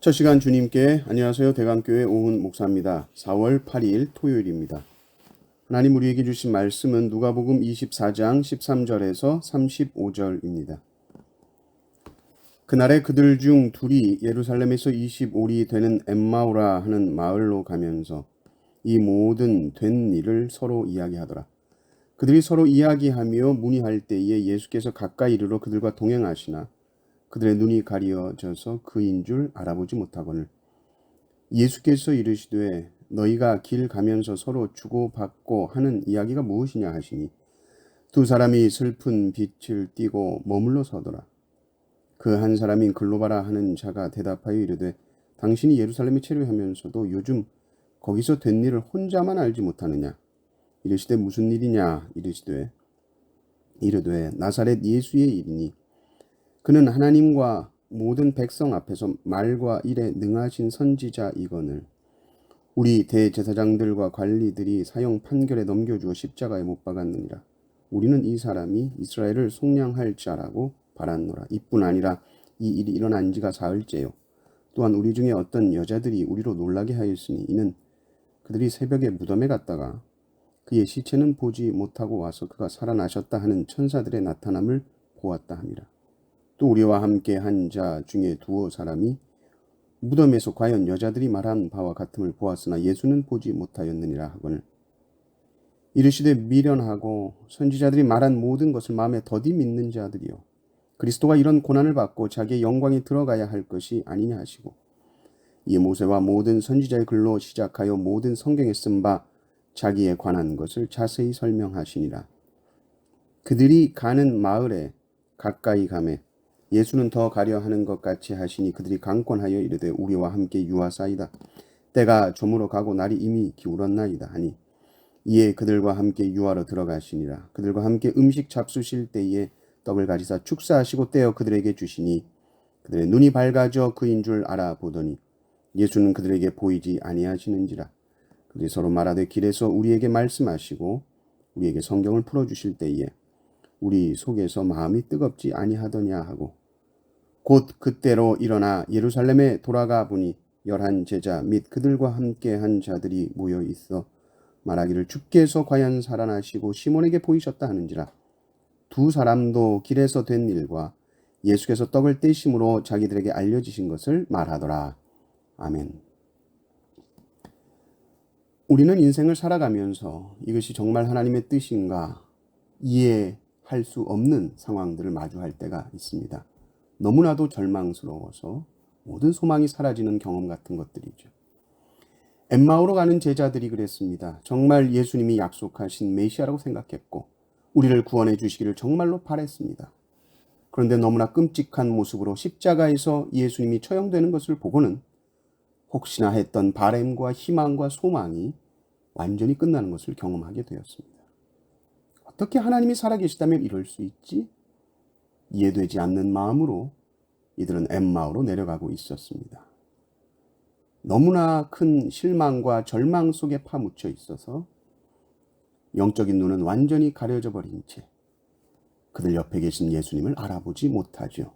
첫 시간 주님께 안녕하세요. 대강교회 오훈 목사입니다. 4월 8일 토요일입니다. 하나님 우리에게 주신 말씀은 누가복음 24장 13절에서 35절입니다. 그날에 그들 중 둘이 예루살렘에서 25리 되는 엠마오라 하는 마을로 가면서 이 모든 된 일을 서로 이야기하더라. 그들이 서로 이야기하며 문의할 때에 예수께서 가까이 이르러 그들과 동행하시나 그들의 눈이 가리어져서 그인 줄 알아보지 못하거늘 예수께서 이르시되 너희가 길 가면서 서로 주고받고 하는 이야기가 무엇이냐 하시니 두 사람이 슬픈 빛을 띠고 머물러 서더라. 그 한 사람인 글로바라 하는 자가 대답하여 이르되 당신이 예루살렘에 체류하면서도 요즘 거기서 된 일을 혼자만 알지 못하느냐. 이르시되 무슨 일이냐. 이르되 나사렛 예수의 일이니 그는 하나님과 모든 백성 앞에서 말과 일에 능하신 선지자이거늘 우리 대제사장들과 관리들이 사형 판결에 넘겨주어 십자가에 못 박았느니라. 우리는 이 사람이 이스라엘을 속량할 자라고 바랐노라. 이뿐 아니라 이 일이 일어난 지가 사흘째요. 또한 우리 중에 어떤 여자들이 우리로 놀라게 하였으니 이는 그들이 새벽에 무덤에 갔다가 그의 시체는 보지 못하고 와서 그가 살아나셨다 하는 천사들의 나타남을 보았다 함이라. 또 우리와 함께 한 자 중에 두어 사람이 무덤에서 과연 여자들이 말한 바와 같음을 보았으나 예수는 보지 못하였느니라 하거늘 이르시되 미련하고 선지자들이 말한 모든 것을 마음에 더디 믿는 자들이요 그리스도가 이런 고난을 받고 자기의 영광에 들어가야 할 것이 아니냐 하시고 이에 모세와 모든 선지자의 글로 시작하여 모든 성경에 쓴 바 자기에 관한 것을 자세히 설명하시니라. 그들이 가는 마을에 가까이 가매 예수는 더 가려 하는 것 같이 하시니 그들이 강권하여 이르되 우리와 함께 유하사이다. 때가 저물어 가고 날이 이미 기울었나이다 하니 이에 그들과 함께 유하러 들어가시니라. 그들과 함께 음식 잡수실 때에 떡을 가지사 축사하시고 떼어 그들에게 주시니 그들의 눈이 밝아져 그인 줄 알아보더니 예수는 그들에게 보이지 아니하시는지라. 그들이 서로 말하되 길에서 우리에게 말씀하시고 우리에게 성경을 풀어주실 때에 우리 속에서 마음이 뜨겁지 아니하더냐 하고 곧 그때로 일어나 예루살렘에 돌아가 보니 11 제자 및 그들과 함께 한 자들이 모여 있어 말하기를 주께서 과연 살아나시고 시몬에게 보이셨다 하는지라. 두 사람도 길에서 된 일과 예수께서 떡을 떼심으로 자기들에게 알려지신 것을 말하더라. 아멘. 우리는 인생을 살아가면서 이것이 정말 하나님의 뜻인가 이해할 수 없는 상황들을 마주할 때가 있습니다. 너무나도 절망스러워서 모든 소망이 사라지는 경험 같은 것들이죠. 엠마오로 가는 제자들이 그랬습니다. 정말 예수님이 약속하신 메시아라고 생각했고 우리를 구원해 주시기를 정말로 바랬습니다. 그런데 너무나 끔찍한 모습으로 십자가에서 예수님이 처형되는 것을 보고는 혹시나 했던 바램과 희망과 소망이 완전히 끝나는 것을 경험하게 되었습니다. 어떻게 하나님이 살아계시다면 이럴 수 있지? 이해되지 않는 마음으로 이들은 엠마오로 내려가고 있었습니다. 너무나 큰 실망과 절망 속에 파묻혀 있어서 영적인 눈은 완전히 가려져 버린 채 그들 옆에 계신 예수님을 알아보지 못하죠.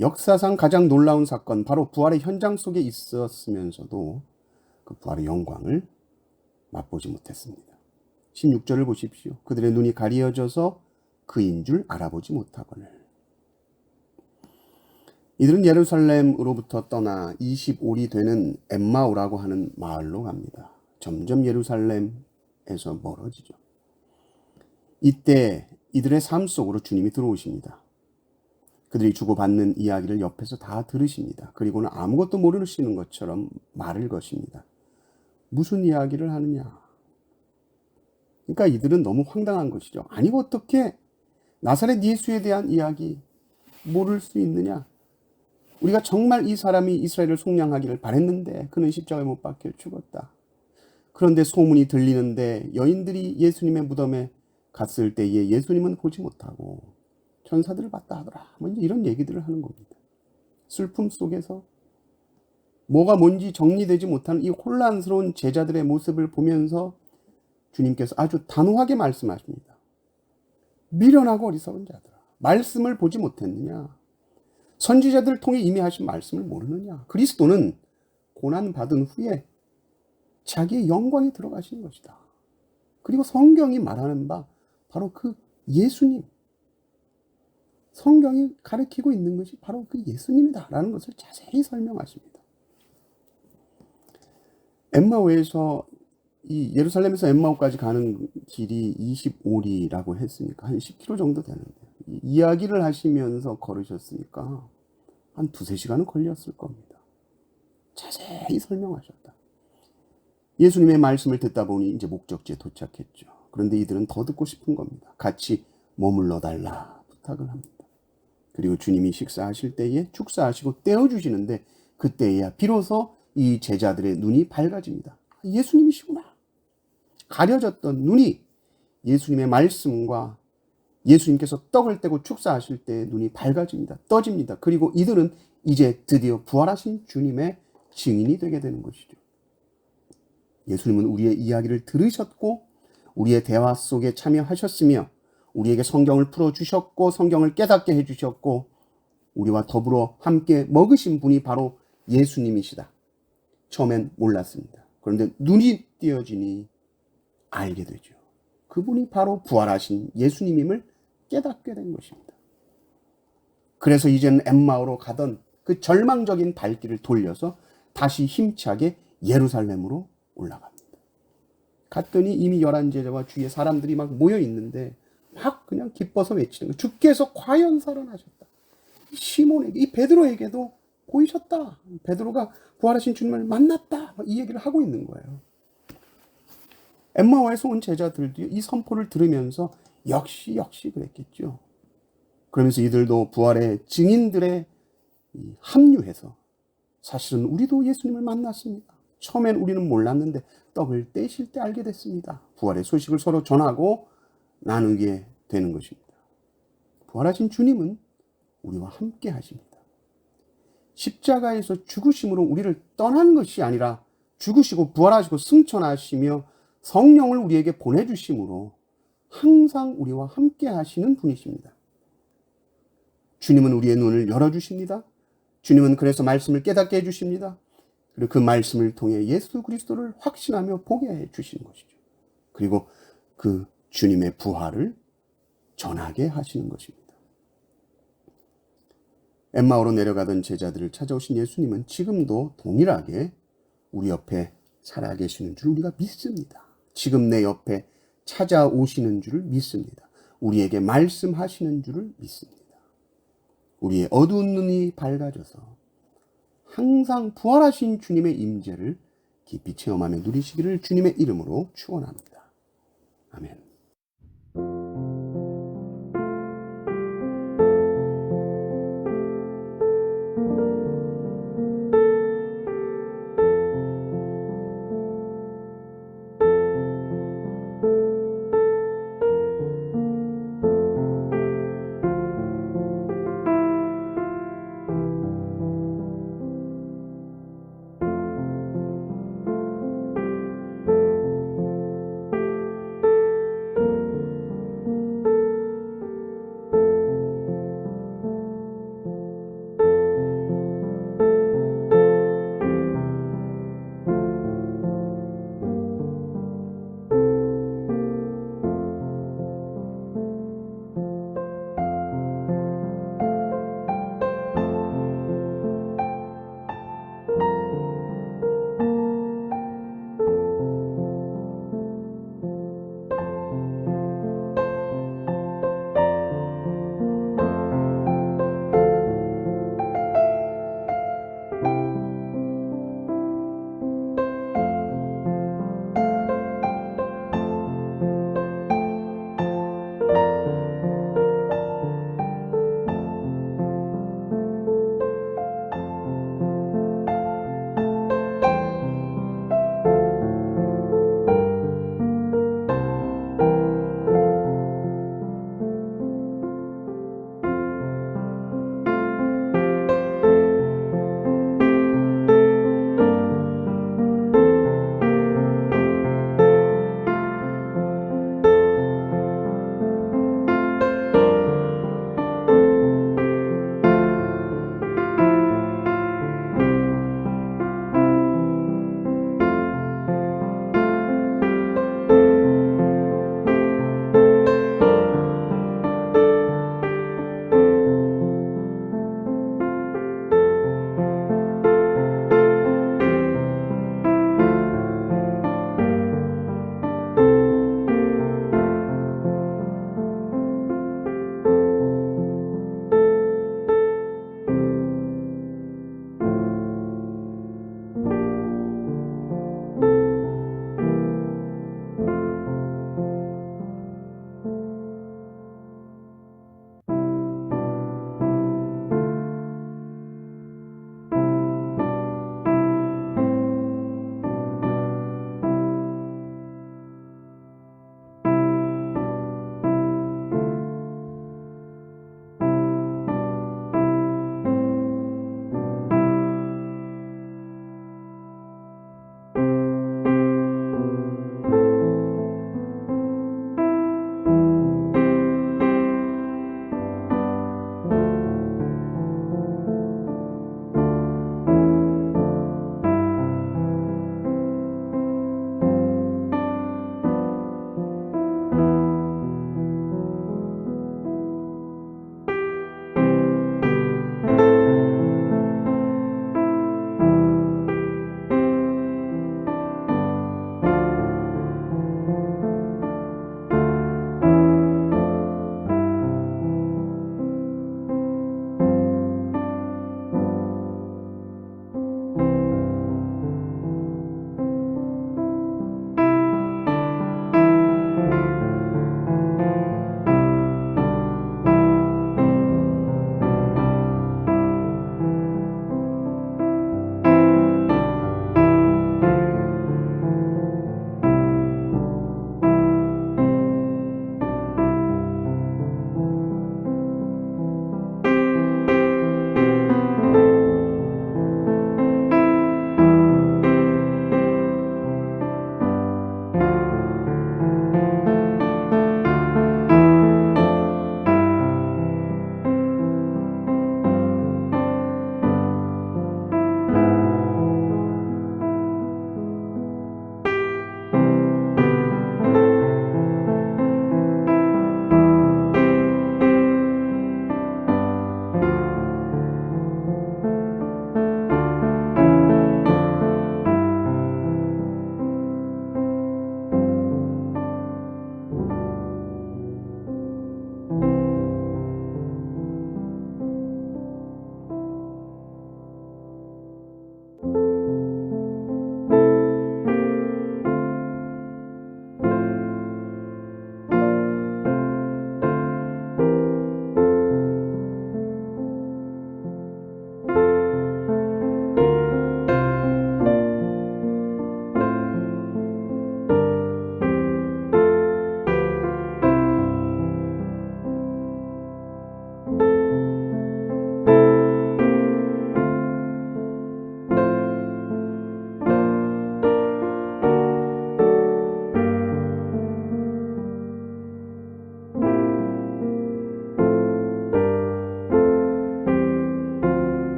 역사상 가장 놀라운 사건, 바로 부활의 현장 속에 있었으면서도 그 부활의 영광을 맛보지 못했습니다. 16절을 보십시오. 그들의 눈이 가리어져서 그인 줄 알아보지 못하거늘. 이들은 예루살렘으로부터 떠나 25리 되는 엠마오라고 하는 마을로 갑니다. 점점 예루살렘에서 멀어지죠. 이때 이들의 삶 속으로 주님이 들어오십니다. 그들이 주고받는 이야기를 옆에서 다 들으십니다. 그리고는 아무것도 모르시는 것처럼 말을 것입니다. 무슨 이야기를 하느냐? 그러니까 이들은 너무 황당한 것이죠. 아니 어떻게 나사렛 예수에 대한 이야기 모를 수 있느냐? 우리가 정말 이 사람이 이스라엘을 속량하기를 바랬는데 그는 십자가에 못 박혀 죽었다. 그런데 소문이 들리는데 여인들이 예수님의 무덤에 갔을 때에 예수님은 보지 못하고 천사들을 봤다 하더라. 이런 얘기들을 하는 겁니다. 슬픔 속에서 뭐가 뭔지 정리되지 못하는 이 혼란스러운 제자들의 모습을 보면서 주님께서 아주 단호하게 말씀하십니다. 미련하고 어리석은 자들아, 말씀을 보지 못했느냐? 선지자들 통해 이미 하신 말씀을 모르느냐? 그리스도는 고난받은 후에 자기의 영광에 들어가시는 것이다. 그리고 성경이 말하는 바 바로 그 예수님, 성경이 가르치고 있는 것이 바로 그 예수님이다라는 것을 자세히 설명하십니다. 엠마오에서 이 예루살렘에서 엠마오까지 가는 길이 25리라고 했으니까 한 10km 정도 되는데, 이야기를 하시면서 걸으셨으니까 한 2-3시간은 걸렸을 겁니다. 자세히 설명하셨다. 예수님의 말씀을 듣다 보니 이제 목적지에 도착했죠. 그런데 이들은 더 듣고 싶은 겁니다. 같이 머물러 달라 부탁을 합니다. 그리고 주님이 식사하실 때에 축사하시고 떼어주시는데, 그때야 비로소 이 제자들의 눈이 밝아집니다. 예수님이시구나. 가려졌던 눈이 예수님의 말씀과 예수님께서 떡을 떼고 축사하실 때 눈이 밝아집니다. 떠집니다. 그리고 이들은 이제 드디어 부활하신 주님의 증인이 되게 되는 것이죠. 예수님은 우리의 이야기를 들으셨고 우리의 대화 속에 참여하셨으며 우리에게 성경을 풀어주셨고 성경을 깨닫게 해주셨고 우리와 더불어 함께 먹으신 분이 바로 예수님이시다. 처음엔 몰랐습니다. 그런데 눈이 띄어지니 알게 되죠. 그분이 바로 부활하신 예수님임을 깨닫게 된 것입니다. 그래서 이제는 엠마오로 가던 그 절망적인 발길을 돌려서 다시 힘차게 예루살렘으로 올라갑니다. 갔더니 이미 11제자와 주위에 사람들이 막 모여 있는데 막 그냥 기뻐서 외치는 거예요. 주께서 과연 살아나셨다. 시몬에게, 이 베드로에게도 보이셨다. 베드로가 부활하신 주님을 만났다. 이 얘기를 하고 있는 거예요. 엠마오에서 온 제자들도 이 선포를 들으면서 역시 그랬겠죠. 그러면서 이들도 부활의 증인들의 합류해서 사실은 우리도 예수님을 만났습니다. 처음엔 우리는 몰랐는데 떡을 떼실 때 알게 됐습니다. 부활의 소식을 서로 전하고 나누게 되는 것입니다. 부활하신 주님은 우리와 함께 하십니다. 십자가에서 죽으심으로 우리를 떠난 것이 아니라 죽으시고 부활하시고 승천하시며 성령을 우리에게 보내주심으로 항상 우리와 함께 하시는 분이십니다. 주님은 우리의 눈을 열어주십니다. 주님은 그래서 말씀을 깨닫게 해주십니다. 그리고 그 말씀을 통해 예수 그리스도를 확신하며 보게 해주시는 것이죠. 그리고 그 주님의 부활을 전하게 하시는 것입니다. 엠마오로 내려가던 제자들을 찾아오신 예수님은 지금도 동일하게 우리 옆에 살아계시는 줄 우리가 믿습니다. 지금 내 옆에 찾아오시는 줄을 믿습니다. 우리에게 말씀하시는 줄을 믿습니다. 우리의 어두운 눈이 밝아져서 항상 부활하신 주님의 임재를 깊이 체험하며 누리시기를 주님의 이름으로 축원합니다. 아멘.